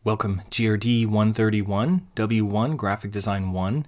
Welcome GRD131, W1, Graphic Design 1,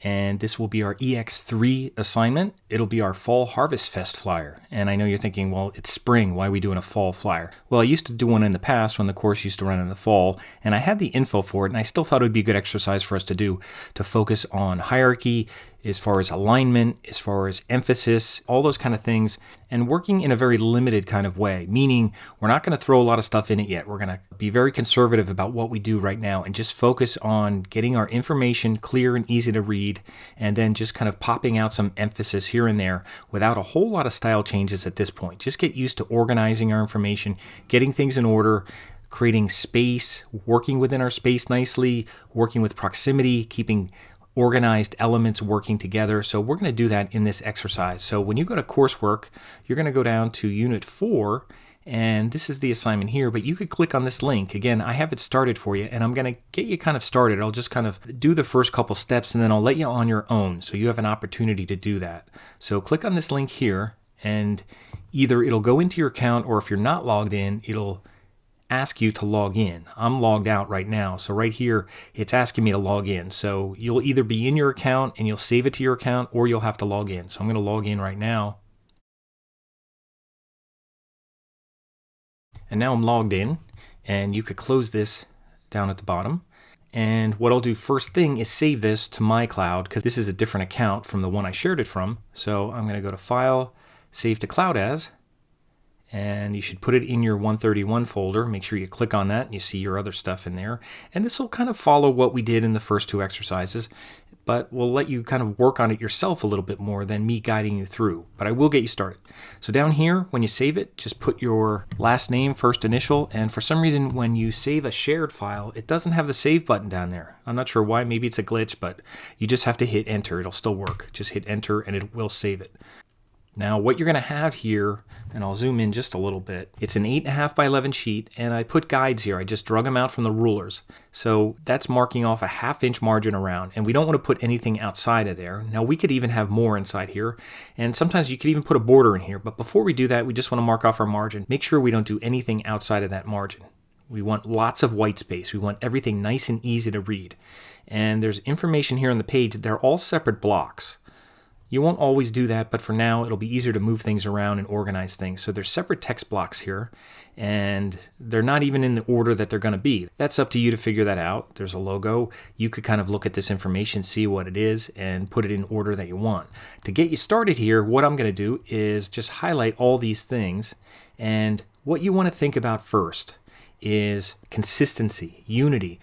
and this will be our ex3 assignment. It'll be our Fall Harvest Fest flyer. And I know you're thinking, well, it's spring, why are we doing a fall flyer? Well, I used to do one in the past when the course used to run in the fall, and I had the info for it, and I still thought it would be a good exercise for us to do, to focus on hierarchy, as far as alignment, as far as emphasis, all those kind of things, and working in a very limited kind of way, meaning we're not going to throw a lot of stuff in it yet. We're going to be very conservative about what we do right now and just focus on getting our information clear and easy to read, and then just kind of popping out some emphasis here and there without a whole lot of style changes at this point. Just get used to organizing our information, getting things in order, creating space, working within our space nicely, working with proximity, keeping organized elements working together. So we're going to do that in this exercise. So when you go to coursework, you're going to go down to Unit 4, and this is the assignment here, but you could click on this link. Again, I have it started for you, and I'm going to get you kind of started. I'll just kind of do the first couple steps, and then I'll let you on your own, so you have an opportunity to do that. So click on this link here, and either it'll go into your account, or if you're not logged in, it'll ask you to log in. I'm logged out right now, so right here it's asking me to log in. So you'll either be in your account and you'll save it to your account, or you'll have to log in. So I'm going to log in right now. And now I'm logged in, and you could close this down at the bottom. And what I'll do first thing is save this to my cloud, because this is a different account from the one I shared it from. So I'm going to go to File, Save to Cloud As, and you should put it in your 131 folder. Make sure you click on that and you see your other stuff in there. And this will kind of follow what we did in the first two exercises, but we'll let you kind of work on it yourself a little bit more than me guiding you through. But I will get you started. So down here, when you save it, just put your last name, first initial, and for some reason when you save a shared file, it doesn't have the save button down there. I'm not sure why, maybe it's a glitch, but you just have to hit enter. It'll still work. Just hit enter and it will save it. Now what you're going to have here, and I'll zoom in just a little bit, it's an 8.5 by 11 sheet, and I put guides here. I just drug them out from the rulers. So that's marking off a 1/2 inch margin around, and we don't want to put anything outside of there. Now we could even have more inside here, and sometimes you could even put a border in here, but before we do that, we just want to mark off our margin. Make sure we don't do anything outside of that margin. We want lots of white space. We want everything nice and easy to read. And there's information here on the page. They're all separate blocks. You won't always do that, but for now it'll be easier to move things around and organize things. So there's separate text blocks here, and they're not even in the order that they're going to be. That's up to you to figure that out. There's a logo. You could kind of look at this information, see what it is, and put it in order that you want. To get you started here, what I'm going to do is just highlight all these things, and what you want to think about first is consistency, unity,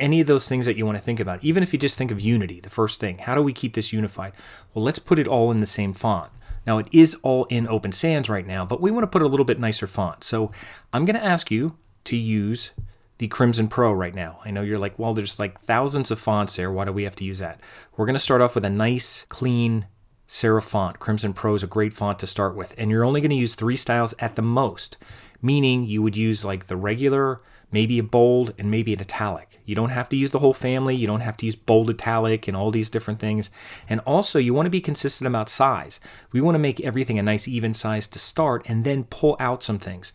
any of those things that you want to think about. Even if you just think of unity, the first thing, how do we keep this unified? Well, let's put it all in the same font. Now it is all in Open Sans right now, but we want to put a little bit nicer font. So I'm going to ask you to use the Crimson Pro right now. I know you're like, well, there's like thousands of fonts there. Why do we have to use that? We're going to start off with a nice, clean serif font. Crimson Pro is a great font to start with, and you're only going to use 3 styles at the most. Meaning you would use like the regular, maybe a bold, and maybe an italic. You don't have to use the whole family. You don't have to use bold, italic, and all these different things. And also you want to be consistent about size. We want to make everything a nice even size to start and then pull out some things.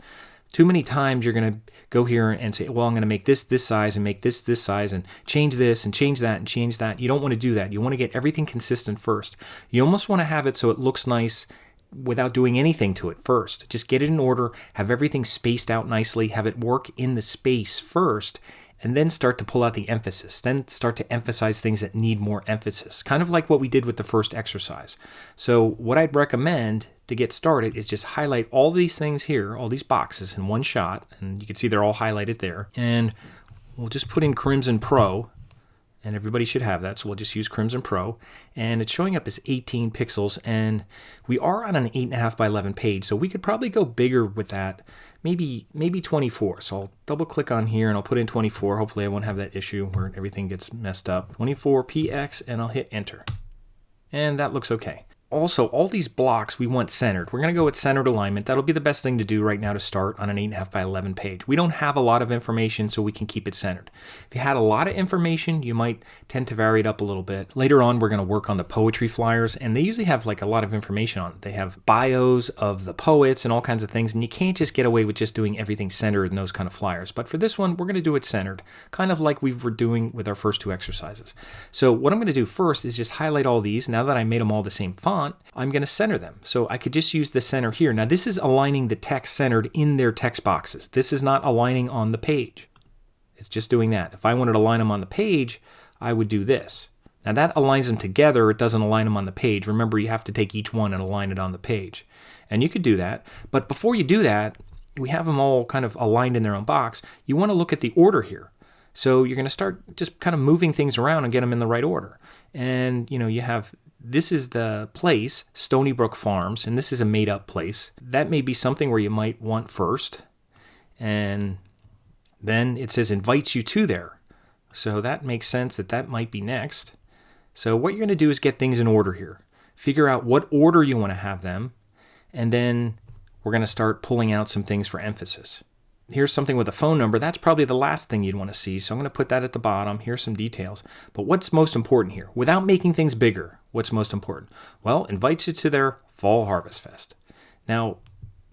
Too many times you're going to go here and say, well, I'm going to make this size and make this size and change this and change that and change that. You don't want to do that. You want to get everything consistent first. You almost want to have it so it looks nice without doing anything to it first. Just get it in order, have everything spaced out nicely, have it work in the space first, and then start to pull out the emphasis. Then start to emphasize things that need more emphasis. Kind of like what we did with the first exercise. So what I'd recommend to get started is just highlight all these things here, all these boxes in one shot, and you can see they're all highlighted there. And we'll just put in Crimson Pro, and everybody should have that, so we'll just use Crimson Pro, and it's showing up as 18 pixels, and we are on an 8.5 by 11 page, so we could probably go bigger with that, maybe 24. So I'll double click on here and I'll put in 24. Hopefully I won't have that issue where everything gets messed up. 24px, and I'll hit enter, and that looks okay. Also, all these blocks we want centered. We're going to go with centered alignment. That'll be the best thing to do right now to start on an 8.5 by 11 page. We don't have a lot of information, so we can keep it centered. If you had a lot of information, you might tend to vary it up a little bit. Later on, we're going to work on the poetry flyers, and they usually have like a lot of information on it. They have bios of the poets and all kinds of things, and you can't just get away with just doing everything centered in those kind of flyers. But for this one, we're going to do it centered, kind of like we were doing with our first 2 exercises. So what I'm going to do first is just highlight all these. Now that I made them all the same font, I'm going to center them. So I could just use the center here. Now this is aligning the text centered in their text boxes. This is not aligning on the page. It's just doing that. If I wanted to align them on the page, I would do this. Now that aligns them together. It doesn't align them on the page. Remember, you have to take each one and align it on the page. And you could do that. But before you do that, we have them all kind of aligned in their own box. You want to look at the order here. So you're going to start just kind of moving things around and get them in the right order. And, you have, this is the place, Stony Brook Farms, and this is a made-up place. That may be something where you might want first. And then it says invites you to there. So that makes sense that might be next. So what you're going to do is get things in order here. Figure out what order you want to have them. And then we're going to start pulling out some things for emphasis. Here's something with a phone number. That's probably the last thing you'd want to see. So I'm going to put that at the bottom. Here's some details. But what's most important here? Without making things bigger, what's most important? Well, invites you to their Fall Harvest Fest. Now,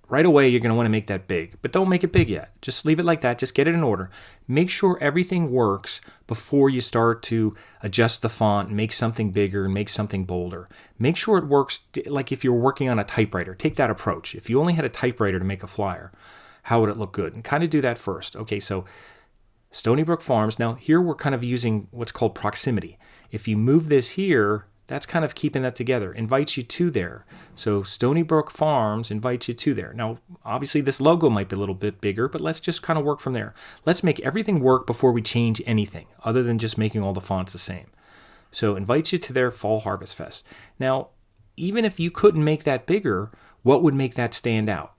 right away, you're going to want to make that big. But don't make it big yet. Just leave it like that. Just get it in order. Make sure everything works before you start to adjust the font and make something bigger and make something bolder. Make sure it works like if you're working on a typewriter. Take that approach. If you only had a typewriter to make a flyer, how would it look good? And kind of do that first. Okay, so Stony Brook Farms. Now here we're kind of using what's called proximity. If you move this here, that's kind of keeping that together. Invites you to there. So Stony Brook Farms invites you to there. Now, obviously this logo might be a little bit bigger, but let's just kind of work from there. Let's make everything work before we change anything other than just making all the fonts the same. So invites you to their Fall Harvest Fest. Now, even if you couldn't make that bigger, what would make that stand out?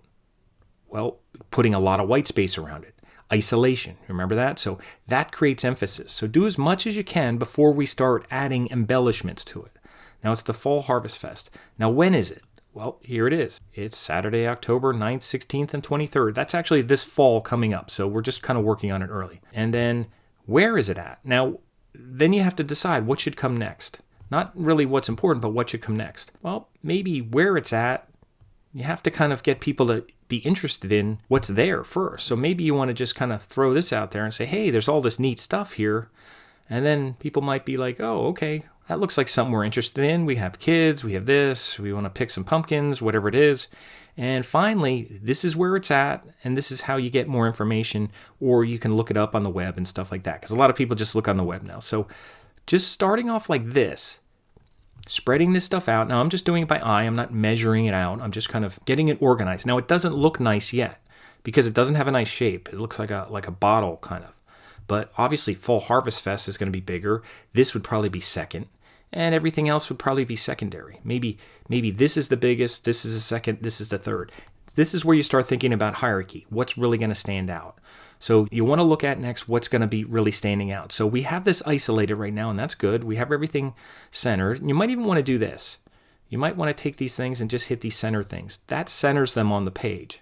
Well, putting a lot of white space around it. Isolation, remember that? So that creates emphasis. So do as much as you can before we start adding embellishments to it. Now it's the Fall Harvest Fest. Now when is it? Well, here it is. It's Saturday, October 9th, 16th, and 23rd. That's actually this fall coming up. So we're just kind of working on it early. And then where is it at? Now, then you have to decide what should come next. Not really what's important, but what should come next. Well, maybe where it's at, you have to kind of get people to be interested in what's there first. So maybe you want to just kind of throw this out there and say, hey, there's all this neat stuff here. And then people might be like, oh, okay, that looks like something we're interested in. We have kids, we have this, we want to pick some pumpkins, whatever it is. And finally, this is where it's at, and this is how you get more information, or you can look it up on the web and stuff like that. Because a lot of people just look on the web now. So just starting off like this, spreading this stuff out. Now I'm just doing it by eye. I'm not measuring it out. I'm just kind of getting it organized. Now it doesn't look nice yet because it doesn't have a nice shape. It looks like a bottle kind of. But obviously Fall Harvest Fest is going to be bigger. This would probably be second. And everything else would probably be secondary. Maybe this is the biggest, this is the second, this is the third. This is where you start thinking about hierarchy. What's really going to stand out? So you want to look at next what's going to be really standing out. So we have this isolated right now, and that's good. We have everything centered. You might even want to do this. You might want to take these things and just hit these center things. That centers them on the page.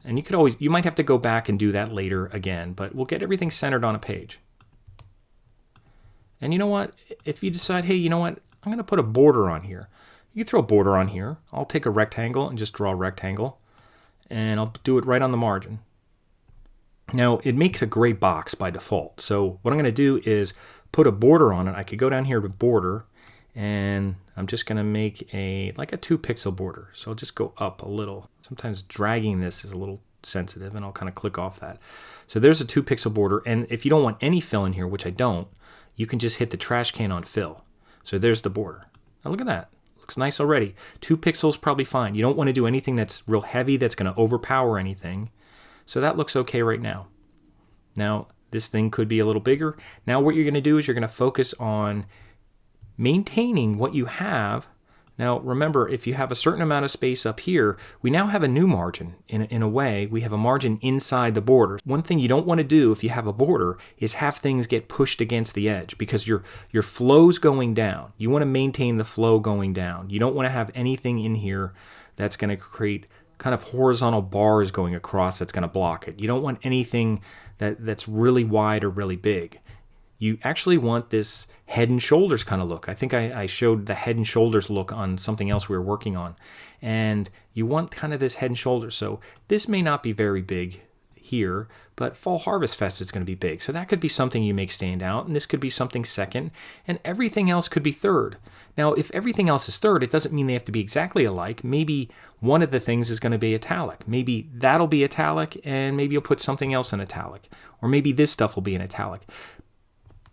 And you might have to go back and do that later again, but we'll get everything centered on a page. And you know what? If you decide, hey, you know what? I'm going to put a border on here. You can throw a border on here. I'll take a rectangle and just draw a rectangle. And I'll do it right on the margin. Now, it makes a gray box by default. So what I'm going to do is put a border on it. I could go down here to border, and I'm just going to make like a 2 pixel border. So I'll just go up a little. Sometimes dragging this is a little sensitive, and I'll kind of click off that. So there's a 2 pixel border. And if you don't want any fill in here, which I don't, you can just hit the trash can on fill. So there's the border. Now look at that. Looks nice already. 2 pixels probably fine. You don't want to do anything that's real heavy that's going to overpower anything. So that looks okay right now. Now, this thing could be a little bigger. Now what you're going to do is you're going to focus on maintaining what you have Now remember, if you have a certain amount of space up here, we now have a new margin. In a way, we have a margin inside the border. One thing you don't want to do if you have a border is have things get pushed against the edge, because your flow's going down. You want to maintain the flow going down. You don't want to have anything in here that's going to create kind of horizontal bars going across that's going to block it. You don't want anything that's really wide or really big. You actually want this head and shoulders kind of look. I think I showed the head and shoulders look on something else we were working on. And you want kind of this head and shoulders. So this may not be very big here, but Fall Harvest Fest is going to be big. So that could be something you make stand out, and this could be something second, and everything else could be third. Now, if everything else is third, it doesn't mean they have to be exactly alike. Maybe one of the things is going to be italic. Maybe that'll be italic, and maybe you'll put something else in italic. Or maybe this stuff will be in italic.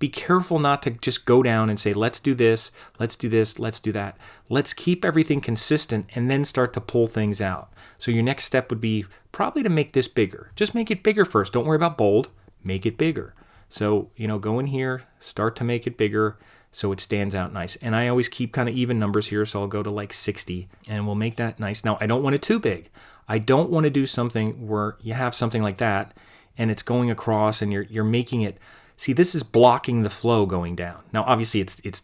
Be careful not to just go down and say, let's do this, let's do this, let's do that. Let's keep everything consistent and then start to pull things out. So your next step would be probably to make this bigger. Just make it bigger first. Don't worry about bold. Make it bigger. So, go in here, start to make it bigger so it stands out nice. And I always keep kind of even numbers here, so I'll go to like 60 and we'll make that nice. Now, I don't want it too big. I don't want to do something where you have something like that and it's going across and you're making it. See, this is blocking the flow going down. Now, obviously, it's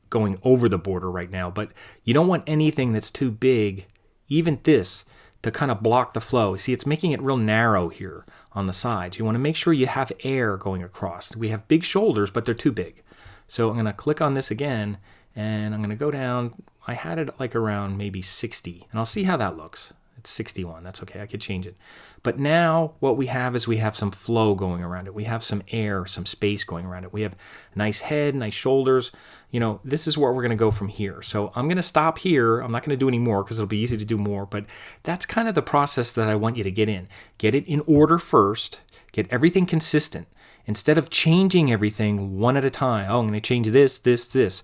going over the border right now, but you don't want anything that's too big, even this, to kind of block the flow. See, it's making it real narrow here on the sides. You want to make sure you have air going across. We have big shoulders, but they're too big. So I'm going to click on this again, and I'm going to go down. I had it like around maybe 60, and I'll see how that looks. It's 61. That's okay. I could change it. But now what we have is we have some flow going around it. We have some air, some space going around it. We have a nice head, nice shoulders. This is where we're going to go from here. So I'm going to stop here. I'm not going to do any more because it'll be easy to do more. But that's kind of the process that I want you to get in. Get it in order first. Get everything consistent. Instead of changing everything one at a time. Oh, I'm going to change this, this, this.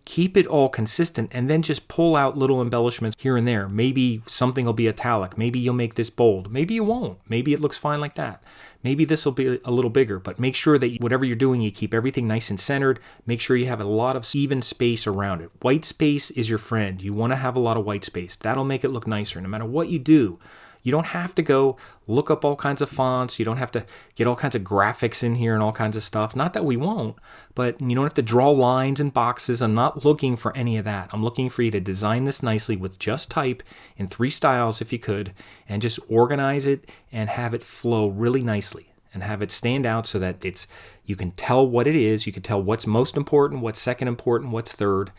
Keep it all consistent and then just pull out little embellishments here and there. Maybe something will be italic. Maybe you'll make this bold. Maybe you won't. Maybe it looks fine like that. Maybe this will be a little bigger, but make sure that whatever you're doing, you keep everything nice and centered. Make sure you have a lot of even space around it. White space is your friend. You want to have a lot of white space. That'll make it look nicer no matter what you do. You don't have to go look up all kinds of fonts. You don't have to get all kinds of graphics in here and all kinds of stuff. Not that we won't, but you don't have to draw lines and boxes. I'm not looking for any of that. I'm looking for you to design this nicely with just type in 3 styles if you could, and just organize it and have it flow really nicely and have it stand out so that you can tell what it is. You can tell what's most important, what's second important, what's third.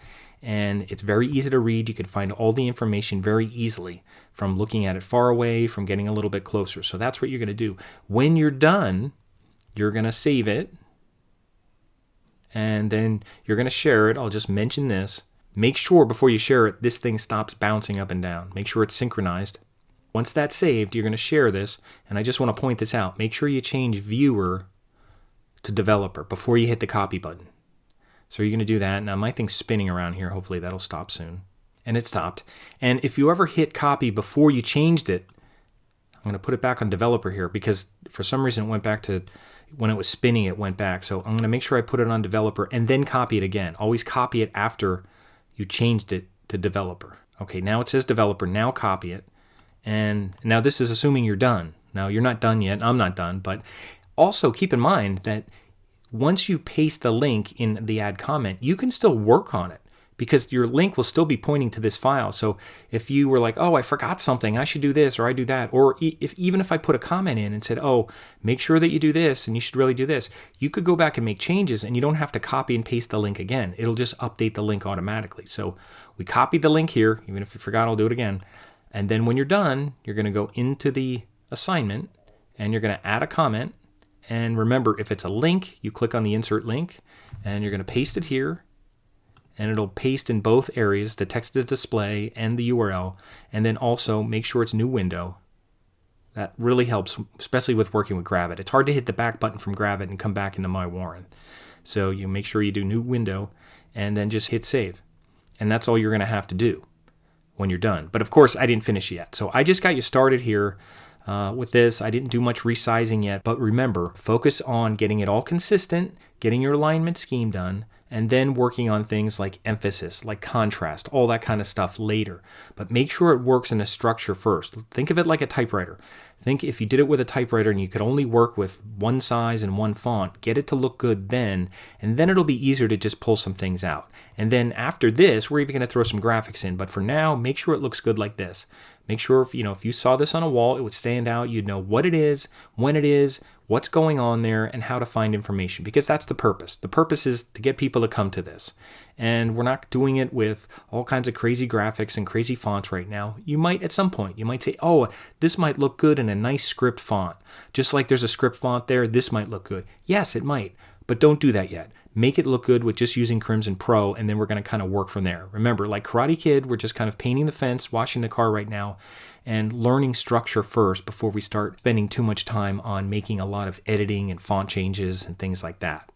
And it's very easy to read. You can find all the information very easily from looking at it far away, from getting a little bit closer. So that's what you're going to do. When you're done, you're going to save it, and then you're going to share it. I'll just mention this. Make sure before you share it, this thing stops bouncing up and down. Make sure it's synchronized. Once that's saved, you're going to share this, and I just want to point this out. Make sure you change viewer to developer before you hit the copy button. So you're going to do that. Now my thing's spinning around here. Hopefully that'll stop soon. And it stopped. And if you ever hit copy before you changed it, I'm going to put it back on developer here because for some reason it went back to when it was spinning, it went back. So I'm going to make sure I put it on developer and then copy it again. Always copy it after you changed it to developer. Okay, now it says developer. Now copy it. And now this is assuming you're done. Now you're not done yet. I'm not done. But also keep in mind that once you paste the link in the add comment, you can still work on it because your link will still be pointing to this file. So if you were like, oh, I forgot something, I should do this or I do that, or even if I put a comment in and said, oh, make sure that you do this and you should really do this, you could go back and make changes and you don't have to copy and paste the link again. It'll just update the link automatically. So we copied the link here. Even if you forgot, I'll do it again. And then when you're done, you're going to go into the assignment and you're going to add a comment. And remember, if it's a link, you click on the insert link and you're going to paste it here and it'll paste in both areas, the text to display and the URL. And then also make sure it's new window. That really helps, especially with working with Gravit. It's hard to hit the back button from Gravit and come back into My Warren. So you make sure you do new window and then just hit save. And that's all you're going to have to do when you're done. But of course, I didn't finish yet. So I just got you started here. With this, I didn't do much resizing yet, but remember, focus on getting it all consistent, getting your alignment scheme done, and then working on things like emphasis, like contrast, all that kind of stuff later. But make sure it works in a structure first. Think of it like a typewriter. Think if you did it with a typewriter and you could only work with one size and one font, get it to look good then, and then it'll be easier to just pull some things out. And then after this, we're even going to throw some graphics in. But for now, make sure it looks good like this. Make sure if you saw this on a wall, it would stand out. You'd know what it is, when it is, what's going on there, and how to find information, because that's the purpose. The purpose is to get people to come to this. And we're not doing it with all kinds of crazy graphics and crazy fonts right now. You might, at some point, you might say, oh, this might look good in a nice script font. Just like there's a script font there, this might look good. Yes, it might, but don't do that yet. Make it look good with just using Crimson Pro, and then we're going to kind of work from there. Remember, like Karate Kid, we're just kind of painting the fence, washing the car right now, and learning structure first before we start spending too much time on making a lot of editing and font changes and things like that.